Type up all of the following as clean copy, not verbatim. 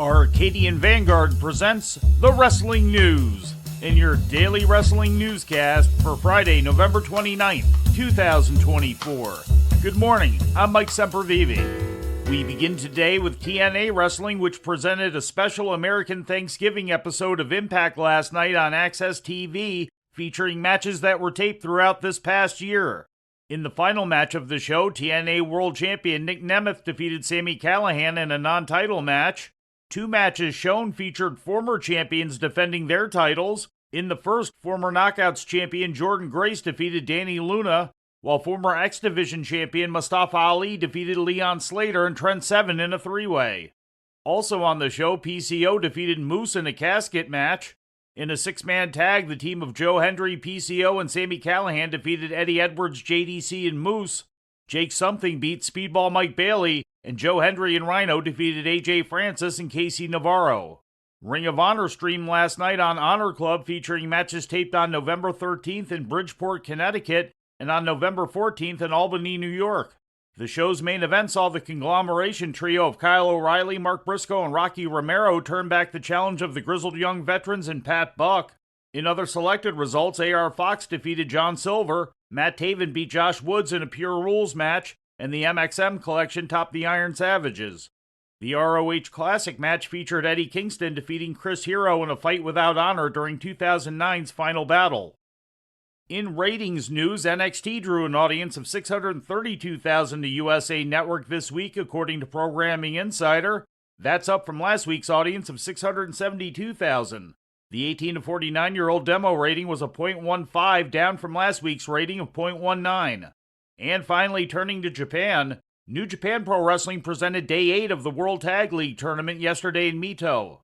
Arcadian Vanguard presents the Wrestling News in your daily wrestling newscast for Friday, November 29th, 2024. Good morning, I'm Mike Sempervive. We begin today with TNA Wrestling, which presented a special American Thanksgiving episode of Impact last night on Access TV, featuring matches that were taped throughout this past year. In the final match of the show, TNA World Champion Nick Nemeth defeated Sami Callihan in a non-title match. Two matches shown featured former champions defending their titles. In the first, former Knockouts champion Jordan Grace defeated Danny Luna, while former X Division champion Mustafa Ali defeated Leon Slater and Trent Seven in a three-way. Also on the show, PCO defeated Moose in a casket match. In a six-man tag, the team of Joe Hendry, PCO, and Sami Callihan defeated Eddie Edwards, JDC, and Moose. Jake Something beat Speedball Mike Bailey, and Joe Hendry and Rhino defeated AJ Francis and Casey Navarro. Ring of Honor streamed last night on Honor Club, featuring matches taped on November 13th in Bridgeport, Connecticut, and on November 14th in Albany, New York. The show's main event saw the conglomeration trio of Kyle O'Reilly, Mark Briscoe, and Rocky Romero turn back the challenge of the Grizzled Young Veterans and Pat Buck. In other selected results, AR Fox defeated John Silver, Matt Taven beat Josh Woods in a Pure Rules match, and the MXM Collection topped the Iron Savages. The ROH Classic match featured Eddie Kingston defeating Chris Hero in a fight without honor during 2009's Final Battle. In ratings news, NXT drew an audience of 632,000 to USA Network this week, according to Programming Insider. That's up from last week's audience of 672,000. The 18 to 49-year-old demo rating was a .15, down from last week's rating of .19. And finally, turning to Japan, New Japan Pro Wrestling presented Day 8 of the World Tag League Tournament yesterday in Mito.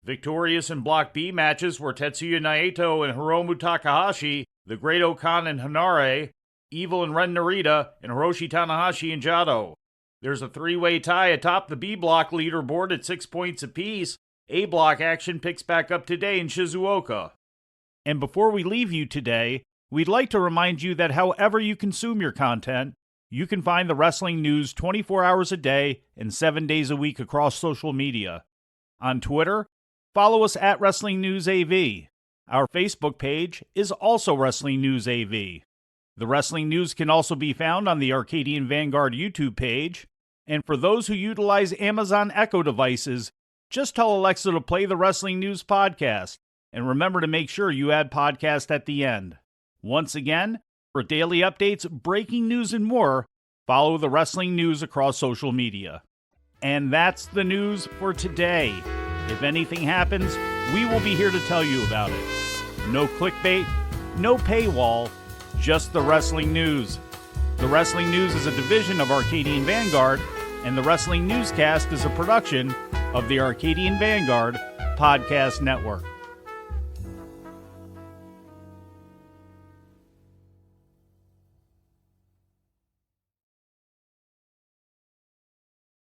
Victorious in Block B matches were Tetsuya Naito and Hiromu Takahashi, The Great Okan and Hanare, Evil and Ren Narita, and Hiroshi Tanahashi and Jado. There's a three-way tie atop the B Block leaderboard at 6 points apiece. A Block action picks back up today in Shizuoka. And before we leave you today, we'd like to remind you that however you consume your content, you can find the wrestling news 24 hours a day and 7 days a week across social media. On Twitter, follow us at Wrestling News AV. Our Facebook page is also Wrestling News AV. The Wrestling News can also be found on the Arcadian Vanguard YouTube page. And for those who utilize Amazon Echo devices, just tell Alexa to play the Wrestling News podcast. And remember to make sure you add podcast at the end. Once again, for daily updates, breaking news, and more, follow the Wrestling News across social media. And that's the news for today. If anything happens, we will be here to tell you about it. No clickbait, no paywall, just the Wrestling News. The Wrestling News is a division of Arcadian Vanguard, and the Wrestling Newscast is a production of the Arcadian Vanguard Podcast Network.